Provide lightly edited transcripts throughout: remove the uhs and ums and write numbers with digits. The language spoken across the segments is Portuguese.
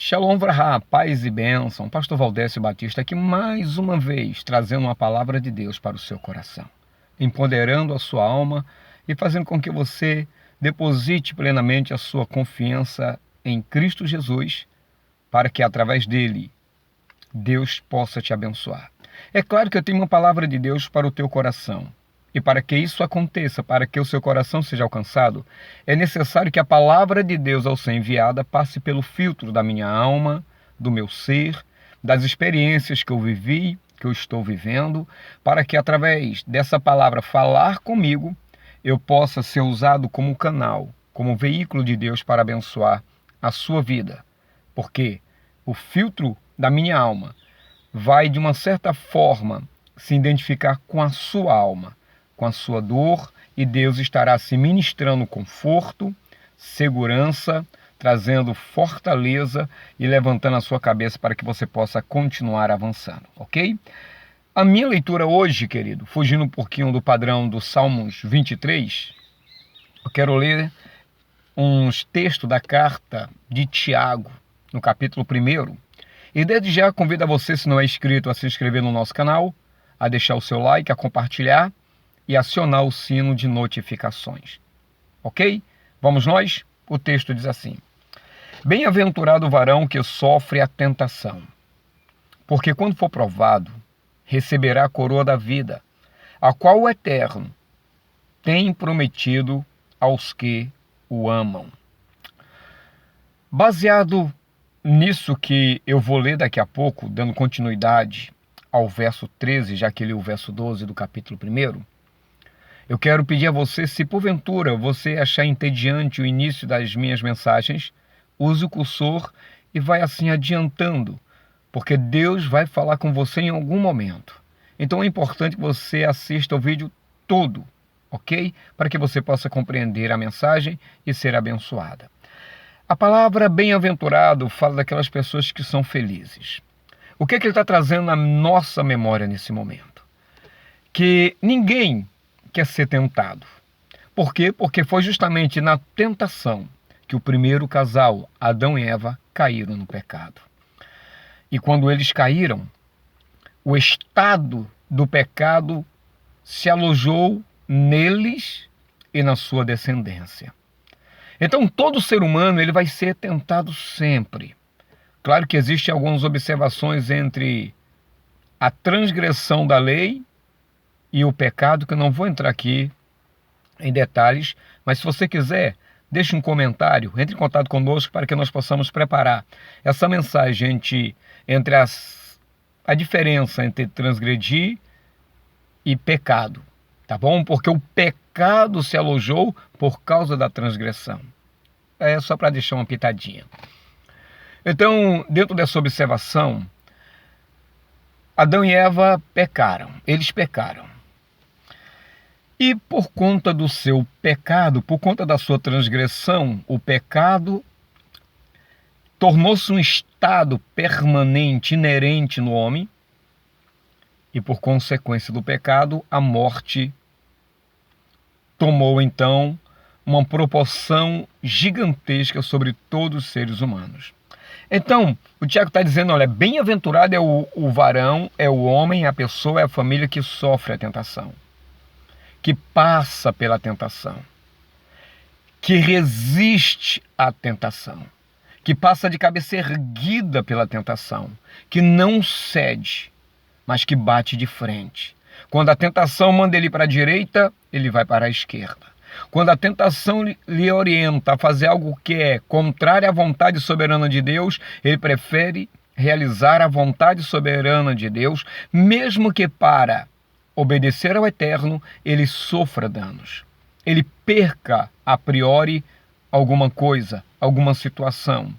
Shalom Vrahá, paz e bênção. Pastor Valdécio Batista aqui mais uma vez, trazendo uma palavra de Deus para o seu coração, empoderando a sua alma e fazendo com que você deposite plenamente a sua confiança em Cristo Jesus, para que através dele Deus possa te abençoar. É claro que eu tenho uma palavra de Deus para o teu coração. E para que isso aconteça, para que o seu coração seja alcançado, é necessário que a palavra de Deus ao ser enviada passe pelo filtro da minha alma, do meu ser, das experiências que eu vivi, que eu estou vivendo, para que através dessa palavra falar comigo, eu possa ser usado como canal, como veículo de Deus para abençoar a sua vida. Porque o filtro da minha alma vai, de uma certa forma, se identificar com a sua alma, com a sua dor, e Deus estará se ministrando conforto, segurança, trazendo fortaleza e levantando a sua cabeça para que você possa continuar avançando, ok? A minha leitura hoje, querido, fugindo um pouquinho do padrão do Salmos 23, eu quero ler uns textos da carta de Tiago, no capítulo 1. E desde já convido a você, se não é inscrito, a se inscrever no nosso canal, a deixar o seu like, a compartilhar e acionar o sino de notificações. Ok? Vamos nós? O texto diz assim: Bem-aventurado o varão que sofre a tentação, porque quando for provado, receberá a coroa da vida, a qual o Eterno tem prometido aos que o amam. Baseado nisso que eu vou ler daqui a pouco, dando continuidade ao verso 13, já que li o verso 12 do capítulo 1, eu quero pedir a você, se porventura você achar entediante o início das minhas mensagens, use o cursor e vai assim adiantando, porque Deus vai falar com você em algum momento. Então é importante que você assista o vídeo todo, ok? Para que você possa compreender a mensagem e ser abençoada. A palavra bem-aventurado fala daquelas pessoas que são felizes. O que ele está trazendo na nossa memória nesse momento? Que ninguém quer ser tentado. Por quê? Porque foi justamente na tentação que o primeiro casal, Adão e Eva, caíram no pecado. E quando eles caíram, o estado do pecado se alojou neles e na sua descendência. Então todo ser humano ele vai ser tentado sempre. Claro que existem algumas observações entre a transgressão da lei e o pecado, que eu não vou entrar aqui em detalhes, mas se você quiser, deixe um comentário, entre em contato conosco para que nós possamos preparar essa mensagem entre a diferença entre transgredir e pecado, tá bom? Porque o pecado se alojou por causa da transgressão. É só para deixar uma pitadinha. Então, dentro dessa observação, Adão e Eva pecaram, eles pecaram. E por conta do seu pecado, por conta da sua transgressão, o pecado tornou-se um estado permanente, inerente no homem, e por consequência do pecado, a morte tomou então uma proporção gigantesca sobre todos os seres humanos. Então, o Tiago está dizendo, olha, bem-aventurado é o varão, é o homem, a pessoa, é a família que sofre a tentação, que passa pela tentação, que resiste à tentação, que passa de cabeça erguida pela tentação, que não cede, mas que bate de frente. Quando a tentação manda ele para a direita, ele vai para a esquerda. Quando a tentação lhe orienta a fazer algo que é contrário à vontade soberana de Deus, ele prefere realizar a vontade soberana de Deus, mesmo que para obedecer ao Eterno, ele sofra danos. Ele perca, a priori, alguma coisa, alguma situação.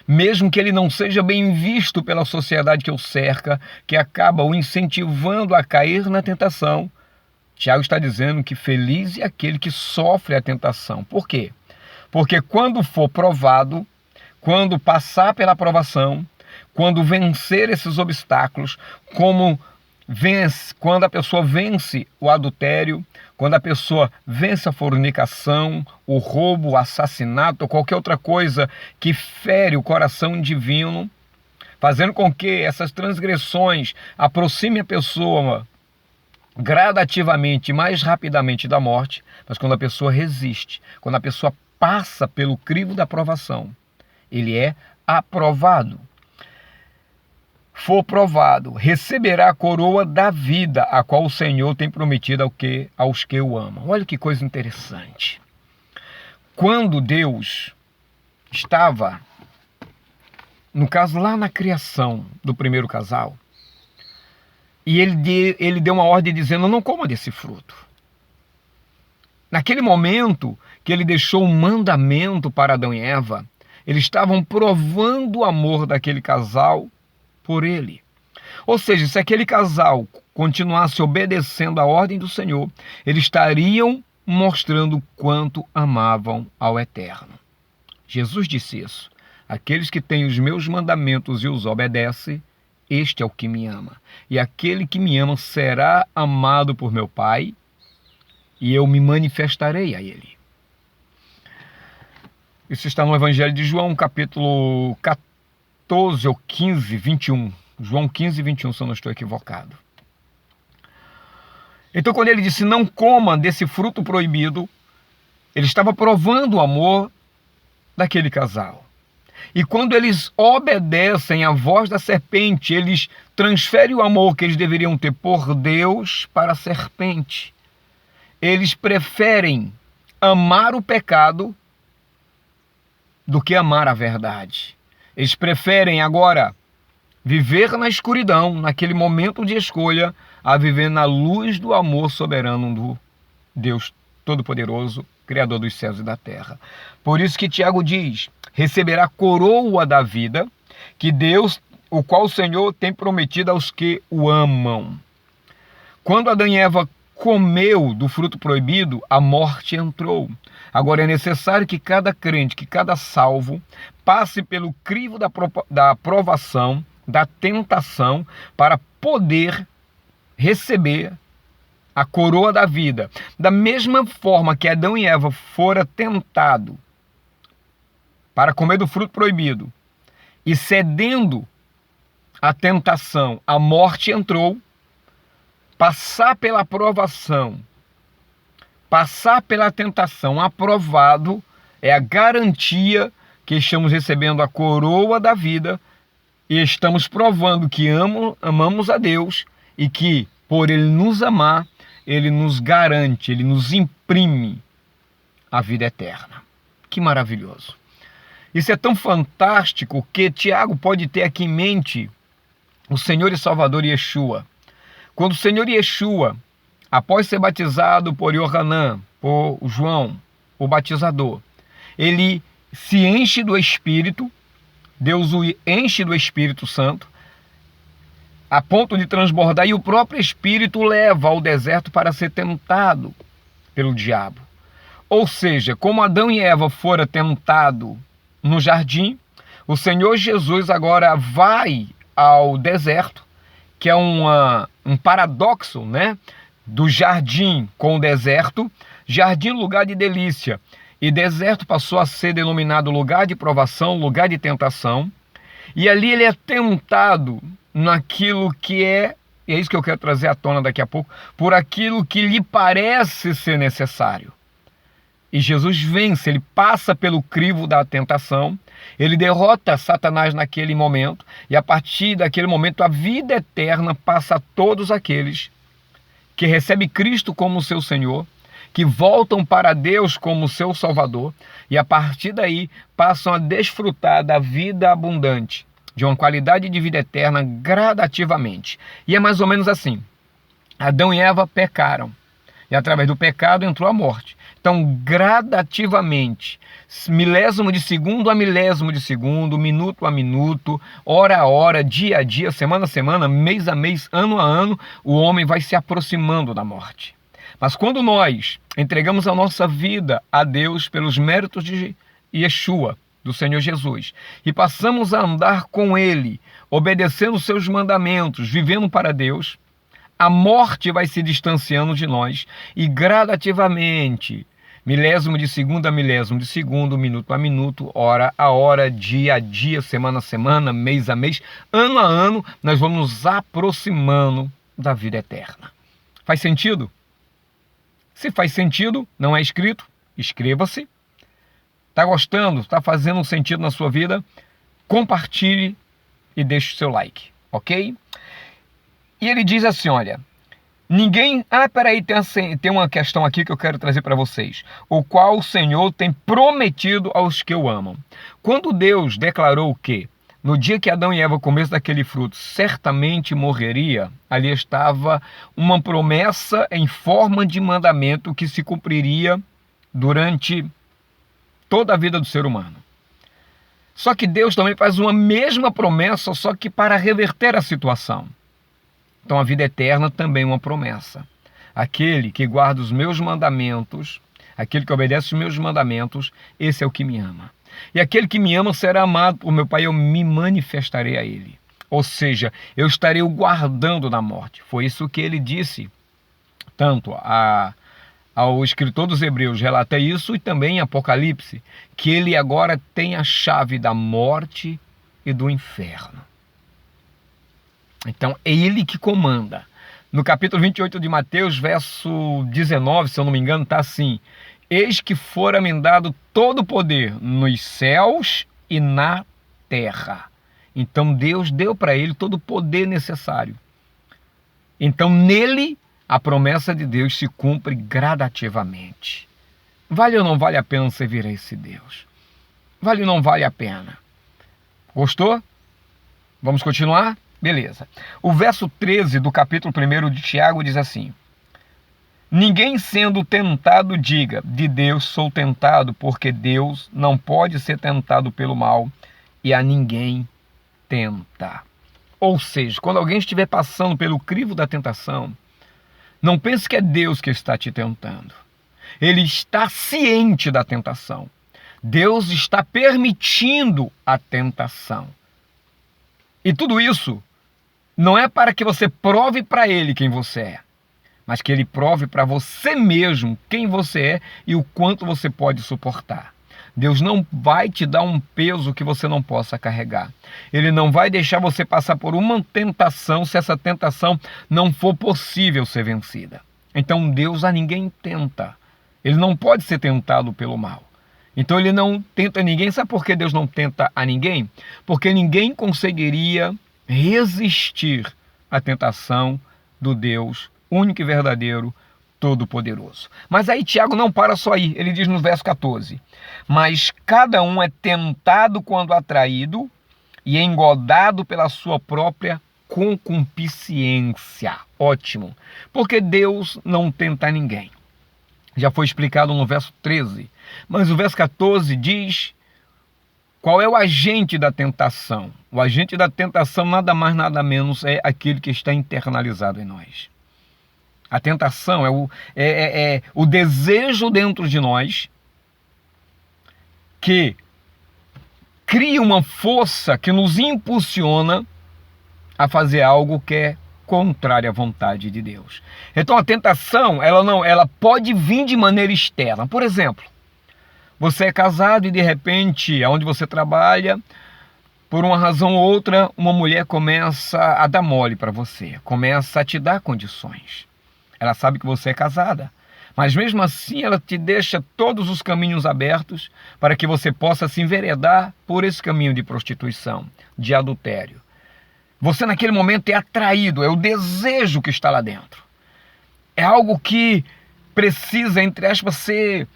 Mesmo que ele não seja bem visto pela sociedade que o cerca, que acaba o incentivando a cair na tentação, Tiago está dizendo que feliz é aquele que sofre a tentação. Por quê? Porque quando for provado, quando passar pela provação, quando vencer esses obstáculos, como quando a pessoa vence o adultério, quando a pessoa vence a fornicação, o roubo, o assassinato, ou qualquer outra coisa que fere o coração divino, fazendo com que essas transgressões aproximem a pessoa gradativamente, mais rapidamente da morte, mas quando a pessoa resiste, quando a pessoa passa pelo crivo da aprovação, ele é aprovado. For provado, receberá a coroa da vida, a qual o Senhor tem prometido aos que o amam. Olha que coisa interessante. Quando Deus estava, no caso lá na criação do primeiro casal, e ele deu uma ordem dizendo: não coma desse fruto. Naquele momento que ele deixou um mandamento para Adão e Eva, eles estavam provando o amor daquele casal por ele. Ou seja, se aquele casal continuasse obedecendo a ordem do Senhor, eles estariam mostrando quanto amavam ao Eterno. Jesus disse isso: aqueles que têm os meus mandamentos e os obedecem, este é o que me ama. E aquele que me ama será amado por meu Pai, e eu me manifestarei a ele. Isso está no Evangelho de João, capítulo 14 ou 15, 21. João 15, 21, se eu não estou equivocado. Então, quando ele disse: não coma desse fruto proibido, ele estava provando o amor daquele casal. E quando eles obedecem à voz da serpente, eles transferem o amor que eles deveriam ter por Deus para a serpente. Eles preferem amar o pecado do que amar a verdade. Eles preferem agora viver na escuridão, naquele momento de escolha, a viver na luz do amor soberano do Deus Todo-Poderoso, Criador dos céus e da terra. Por isso que Tiago diz: receberá a coroa da vida, que Deus, o qual o Senhor tem prometido aos que o amam. Quando Adão e Eva comeu do fruto proibido, a morte entrou. Agora é necessário que cada crente, que cada salvo, passe pelo crivo da provação, da tentação, para poder receber a coroa da vida. Da mesma forma que Adão e Eva fora tentado para comer do fruto proibido, e cedendo à tentação, a morte entrou. Passar pela provação, passar pela tentação aprovado, é a garantia que estamos recebendo a coroa da vida e estamos provando que amamos a Deus e que, por Ele nos amar, Ele nos garante, Ele nos imprime a vida eterna. Que maravilhoso! Isso é tão fantástico que Tiago pode ter aqui em mente o Senhor e Salvador Yeshua. Quando o Senhor Yeshua, após ser batizado por Yohanan, por João, o batizador, ele se enche do Espírito, Deus o enche do Espírito Santo, a ponto de transbordar, e o próprio Espírito o leva ao deserto para ser tentado pelo diabo. Ou seja, como Adão e Eva foram tentados no jardim, o Senhor Jesus agora vai ao deserto, que é um paradoxo, né? Do jardim com o deserto. Jardim, lugar de delícia, e deserto passou a ser denominado lugar de provação, lugar de tentação. E ali ele é tentado naquilo que é isso que eu quero trazer à tona daqui a pouco, por aquilo que lhe parece ser necessário. E Jesus vence, ele passa pelo crivo da tentação, ele derrota Satanás naquele momento, e a partir daquele momento a vida eterna passa a todos aqueles que recebem Cristo como seu Senhor, que voltam para Deus como seu Salvador, e a partir daí passam a desfrutar da vida abundante, de uma qualidade de vida eterna gradativamente. E é mais ou menos assim: Adão e Eva pecaram, e através do pecado entrou a morte. Então, gradativamente, milésimo de segundo a milésimo de segundo, minuto a minuto, hora a hora, dia a dia, semana a semana, mês a mês, ano a ano, o homem vai se aproximando da morte. Mas quando nós entregamos a nossa vida a Deus pelos méritos de Yeshua, do Senhor Jesus, e passamos a andar com Ele, obedecendo os seus mandamentos, vivendo para Deus, a morte vai se distanciando de nós e gradativamente, milésimo de segundo a milésimo de segundo, minuto a minuto, hora a hora, dia a dia, semana a semana, mês a mês, ano a ano, nós vamos nos aproximando da vida eterna. Faz sentido? Se faz sentido, não é escrito, inscreva-se. Está gostando? Está fazendo sentido na sua vida? Compartilhe e deixe o seu like, ok? E ele diz assim, olha, ninguém... peraí, tem uma questão aqui que eu quero trazer para vocês. O qual o Senhor tem prometido aos que o amam. Quando Deus declarou que no dia que Adão e Eva comessem daquele fruto, certamente morreria, ali estava uma promessa em forma de mandamento que se cumpriria durante toda a vida do ser humano. Só que Deus também faz uma mesma promessa, só que para reverter a situação. Então a vida eterna também é uma promessa. Aquele que guarda os meus mandamentos, aquele que obedece os meus mandamentos, esse é o que me ama. E aquele que me ama será amado por meu Pai, eu me manifestarei a ele. Ou seja, eu estarei o guardando da morte. Foi isso que ele disse, tanto ao escritor dos Hebreus, relata isso, e também em Apocalipse, que ele agora tem a chave da morte e do inferno. Então, é ele que comanda. No capítulo 28 de Mateus, verso 19, se eu não me engano, está assim: eis que fora-me dado todo o poder nos céus e na terra. Então, Deus deu para ele todo o poder necessário. Então, nele, a promessa de Deus se cumpre gradativamente. Vale ou não vale a pena servir a esse Deus? Vale ou não vale a pena? Gostou? Vamos continuar? Beleza. O verso 13 do capítulo 1 de Tiago diz assim: ninguém sendo tentado diga, de Deus sou tentado, porque Deus não pode ser tentado pelo mal e a ninguém tenta. Ou seja, quando alguém estiver passando pelo crivo da tentação, não pense que é Deus que está te tentando. Ele está ciente da tentação. Deus está permitindo a tentação. E tudo isso não é para que você prove para ele quem você é, mas que ele prove para você mesmo quem você é e o quanto você pode suportar. Deus não vai te dar um peso que você não possa carregar. Ele não vai deixar você passar por uma tentação se essa tentação não for possível ser vencida. Então Deus a ninguém tenta. Ele não pode ser tentado pelo mal. Então ele não tenta ninguém. Sabe por que Deus não tenta a ninguém? Porque ninguém conseguiria resistir à tentação do Deus único e verdadeiro, todo-poderoso. Mas aí Tiago não para só aí. Ele diz no verso 14: mas cada um é tentado quando atraído e engodado pela sua própria concupiscência. Ótimo. Porque Deus não tenta ninguém. Já foi explicado no verso 13. Mas o verso 14 diz qual é o agente da tentação. O agente da tentação nada mais nada menos é aquele que está internalizado em nós. A tentação é o desejo dentro de nós que cria uma força que nos impulsiona a fazer algo que é contrário à vontade de Deus. Então a tentação, ela pode vir de maneira externa. Por exemplo, você é casado e de repente, onde você trabalha, por uma razão ou outra, uma mulher começa a dar mole para você, começa a te dar condições. Ela sabe que você é casada, mas mesmo assim ela te deixa todos os caminhos abertos para que você possa se enveredar por esse caminho de prostituição, de adultério. Você naquele momento é atraído, é o desejo que está lá dentro. É algo que precisa, entre aspas, ser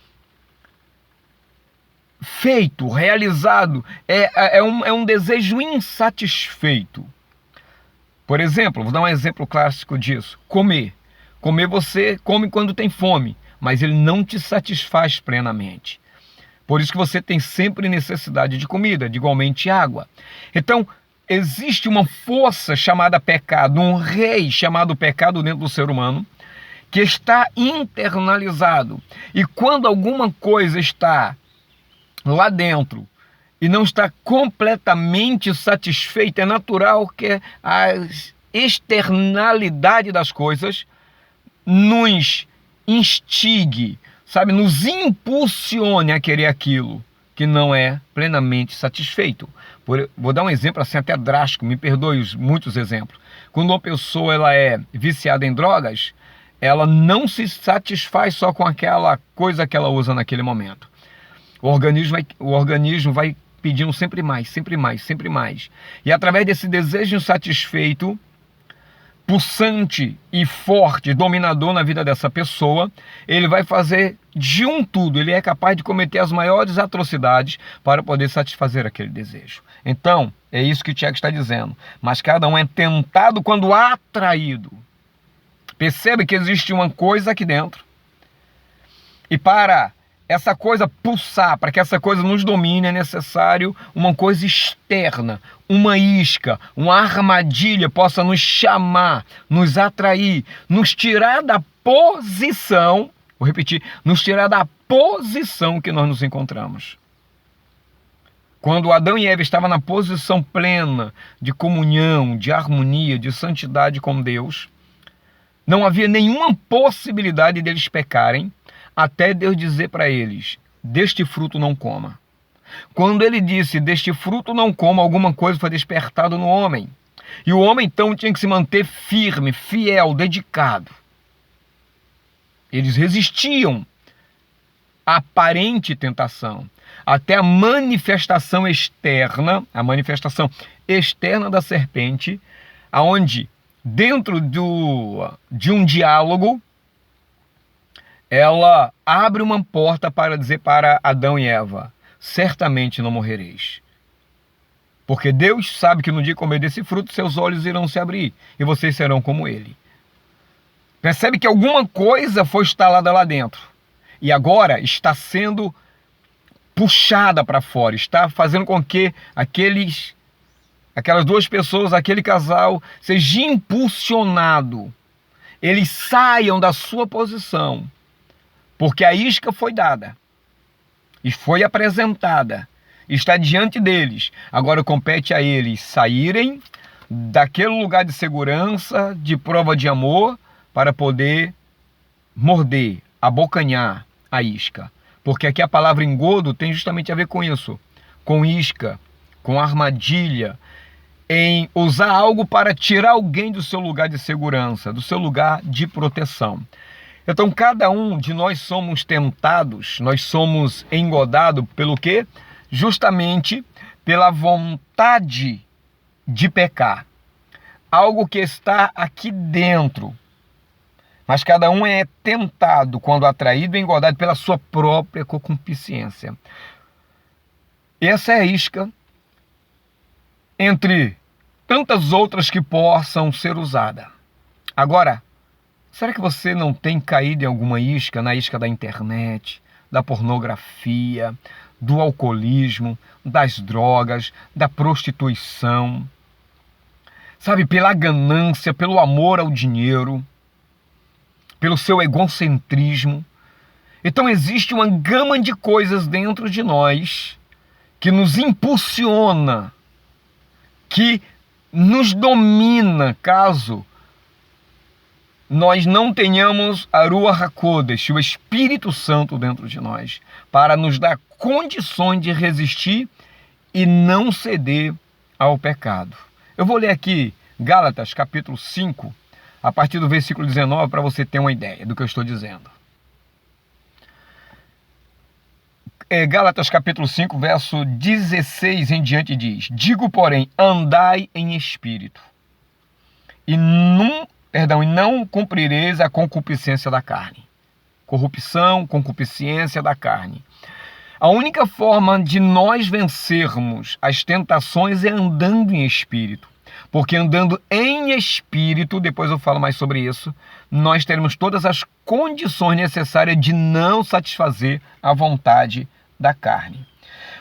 feito, realizado. É um desejo insatisfeito. Por exemplo, vou dar um exemplo clássico disso. Comer. Comer você come quando tem fome, mas ele não te satisfaz plenamente. Por isso que você tem sempre necessidade de comida, de igualmente água. Então, existe uma força chamada pecado, um rei chamado pecado dentro do ser humano, que está internalizado. E quando alguma coisa está lá dentro e não está completamente satisfeita, é natural que as externalidade das coisas nos instigue, sabe, nos impulsione a querer aquilo que não é plenamente satisfeito. Vou dar um exemplo assim até drástico, me perdoe os muitos exemplos. Quando uma pessoa ela é viciada em drogas, ela não se satisfaz só com aquela coisa que ela usa naquele momento. O organismo vai pedindo sempre mais, sempre mais, sempre mais. E através desse desejo insatisfeito, pulsante e forte, dominador na vida dessa pessoa, ele vai fazer de um tudo, ele é capaz de cometer as maiores atrocidades para poder satisfazer aquele desejo. Então, é isso que o Tiago está dizendo. Mas cada um é tentado quando atraído. Percebe que existe uma coisa aqui dentro. E para essa coisa pulsar, para que essa coisa nos domine, é necessário uma coisa externa, uma isca, uma armadilha possa nos chamar, nos atrair, nos tirar da posição, vou repetir, nos tirar da posição que nós nos encontramos. Quando Adão e Eva estavam na posição plena de comunhão, de harmonia, de santidade com Deus, não havia nenhuma possibilidade deles pecarem, até Deus dizer para eles, deste fruto não coma. Quando ele disse, deste fruto não coma, alguma coisa foi despertada no homem. E o homem então tinha que se manter firme, fiel, dedicado. Eles resistiam à aparente tentação, até a manifestação externa da serpente, aonde dentro de um diálogo, ela abre uma porta para dizer para Adão e Eva, certamente não morrereis. Porque Deus sabe que no dia que comer desse fruto, seus olhos irão se abrir e vocês serão como ele. Percebe que alguma coisa foi instalada lá dentro e agora está sendo puxada para fora, está fazendo com que aquelas duas pessoas, aquele casal, seja impulsionado. Eles saiam da sua posição. Porque a isca foi dada e foi apresentada, está diante deles. Agora compete a eles saírem daquele lugar de segurança, de prova de amor, para poder morder, abocanhar a isca. Porque aqui a palavra engodo tem justamente a ver com isso, com isca, com armadilha, em usar algo para tirar alguém do seu lugar de segurança, do seu lugar de proteção. Então, cada um de nós somos tentados, nós somos engodados pelo quê? Justamente pela vontade de pecar. Algo que está aqui dentro. Mas cada um é tentado quando atraído e engodado pela sua própria concupiscência. Essa é a isca entre tantas outras que possam ser usada. Agora, será que você não tem caído em alguma isca, na isca da internet, da pornografia, do alcoolismo, das drogas, da prostituição? Sabe, pela ganância, pelo amor ao dinheiro, pelo seu egocentrismo. Então existe uma gama de coisas dentro de nós que nos impulsiona, que nos domina, caso nós não tenhamos a Ruach HaKodesh, o Espírito Santo dentro de nós, para nos dar condições de resistir e não ceder ao pecado. Eu vou ler aqui Gálatas capítulo 5, a partir do versículo 19, para você ter uma ideia do que eu estou dizendo. Gálatas capítulo 5, verso 16 em diante diz: digo, porém, andai em espírito, e não cumprireis a concupiscência da carne. Corrupção, concupiscência da carne. A única forma de nós vencermos as tentações é andando em espírito. Porque andando em espírito, depois eu falo mais sobre isso, nós teremos todas as condições necessárias de não satisfazer a vontade da carne.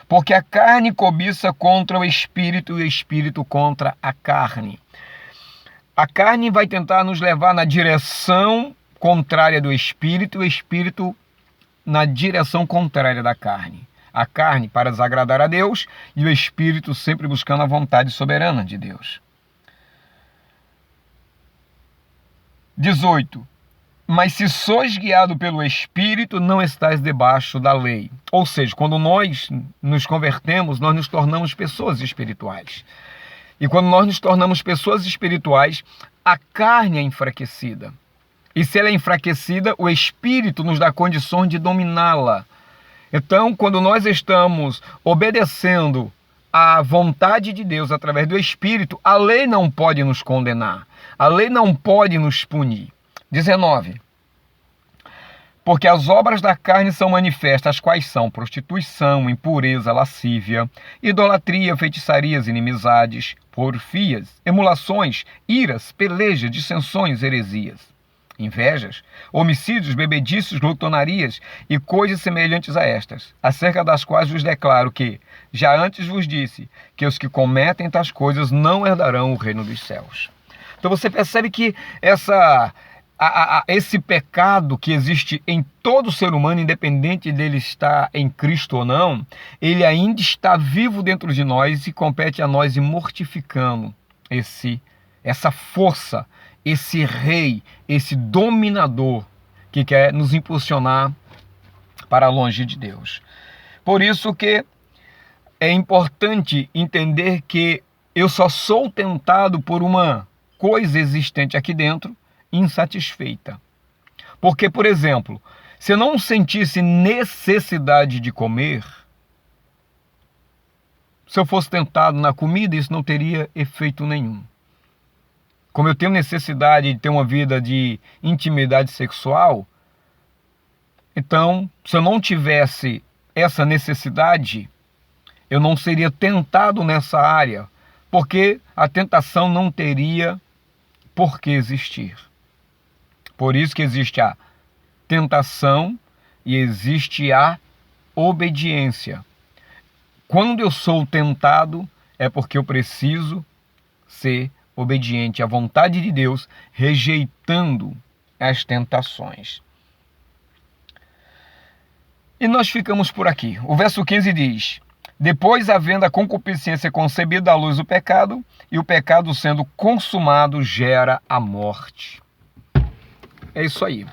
Porque a carne cobiça contra o espírito e o espírito contra a carne. A carne vai tentar nos levar na direção contrária do espírito e o espírito na direção contrária da carne. A carne para desagradar a Deus e o espírito sempre buscando a vontade soberana de Deus. 18. Mas se sois guiado pelo Espírito, não estáis debaixo da lei. Ou seja, quando nós nos convertemos, nós nos tornamos pessoas espirituais. E quando nós nos tornamos pessoas espirituais, a carne é enfraquecida. E se ela é enfraquecida, o Espírito nos dá condições de dominá-la. Então, quando nós estamos obedecendo à vontade de Deus através do Espírito, a lei não pode nos condenar. A lei não pode nos punir. 19. Porque as obras da carne são manifestas, quais são prostituição, impureza, lascívia, idolatria, feitiçarias, inimizades, porfias, emulações, iras, pelejas, dissensões, heresias, invejas, homicídios, bebedices, glutonarias e coisas semelhantes a estas, acerca das quais vos declaro que, já antes vos disse, que os que cometem tais coisas não herdarão o reino dos céus. Então você percebe que esse pecado que existe em todo ser humano, independente dele estar em Cristo ou não, ele ainda está vivo dentro de nós e compete a nós ir mortificando essa força, esse rei, esse dominador que quer nos impulsionar para longe de Deus. Por isso que é importante entender que eu só sou tentado por uma coisa existente aqui dentro, insatisfeita. Porque, por exemplo, se eu não sentisse necessidade de comer, se eu fosse tentado na comida, isso não teria efeito nenhum. Como eu tenho necessidade de ter uma vida de intimidade sexual, então, se eu não tivesse essa necessidade, eu não seria tentado nessa área, porque a tentação não teria por que existir. Por isso que existe a tentação e existe a obediência. Quando eu sou tentado, é porque eu preciso ser obediente à vontade de Deus, rejeitando as tentações. E nós ficamos por aqui. O verso 15 diz: depois, havendo a concupiscência concebida à luz do pecado, e o pecado sendo consumado gera a morte. É isso aí.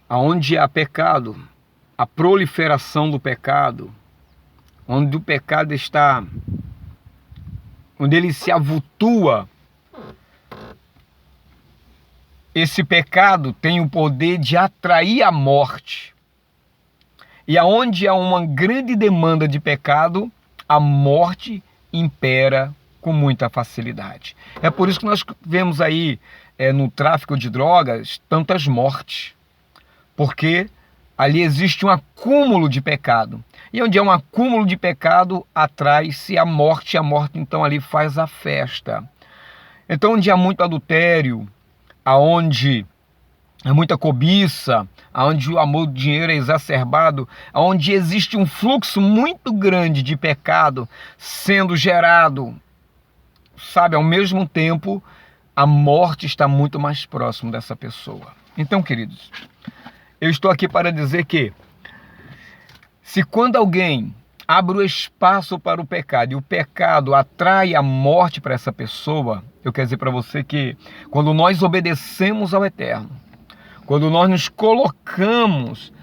Aonde há pecado, a proliferação do pecado, onde o pecado está, onde ele se avultua, esse pecado tem o poder de atrair a morte. E aonde há uma grande demanda de pecado, a morte impera com muita facilidade. É por isso que nós vemos aí no tráfico de drogas tantas mortes, porque ali existe um acúmulo de pecado. E onde há um acúmulo de pecado, atrai-se a morte então ali faz a festa. Então onde há muito adultério, aonde há muita cobiça, onde o amor do dinheiro é exacerbado, onde existe um fluxo muito grande de pecado sendo gerado, sabe, ao mesmo tempo, a morte está muito mais próximo dessa pessoa. Então, queridos, eu estou aqui para dizer que, se quando alguém abre o espaço para o pecado e o pecado atrai a morte para essa pessoa, eu quero dizer para você que, quando nós obedecemos ao Eterno, quando nós nos colocamos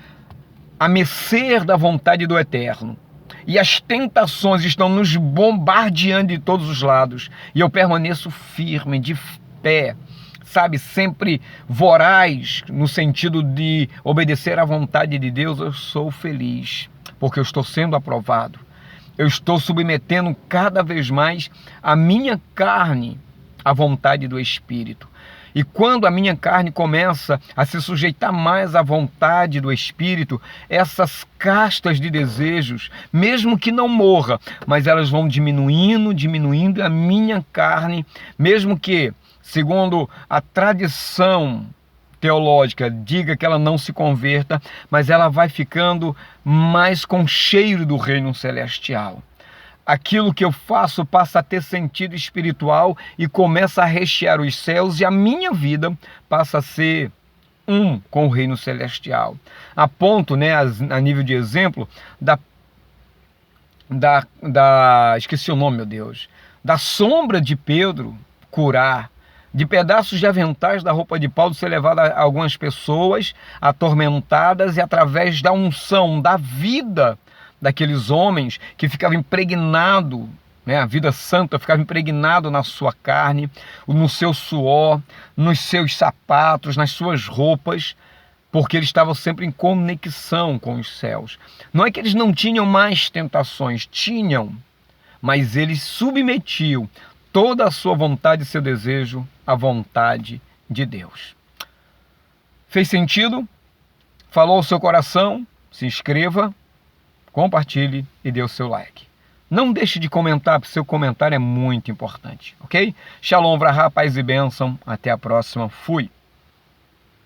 à mercê da vontade do Eterno, e as tentações estão nos bombardeando de todos os lados, e eu permaneço firme, de pé, sabe, sempre voraz, no sentido de obedecer à vontade de Deus, eu sou feliz, porque eu estou sendo aprovado. Eu estou submetendo cada vez mais a minha carne à vontade do Espírito. E quando a minha carne começa a se sujeitar mais à vontade do Espírito, essas castas de desejos, mesmo que não morra, mas elas vão diminuindo, a minha carne, mesmo que, segundo a tradição teológica, diga que ela não se converta, mas ela vai ficando mais com cheiro do reino celestial. Aquilo que eu faço passa a ter sentido espiritual e começa a rechear os céus, e a minha vida passa a ser um com o reino celestial. A ponto, a nível de exemplo, esqueci o nome, meu Deus, da sombra de Pedro curar, de pedaços de aventais da roupa de Paulo ser levado a algumas pessoas atormentadas, e através da unção, da vida daqueles homens que ficavam impregnados, né, a vida santa ficava impregnado na sua carne, no seu suor, nos seus sapatos, nas suas roupas, porque eles estavam sempre em conexão com os céus. Não é que eles não tinham mais tentações, tinham, mas eles submetiam toda a sua vontade e seu desejo à vontade de Deus. Fez sentido? Falou ao seu coração? Se inscreva, compartilhe e dê o seu like. Não deixe de comentar, porque seu comentário é muito importante, ok? Shalom, vrahá, paz e bênção. Até a próxima. Fui.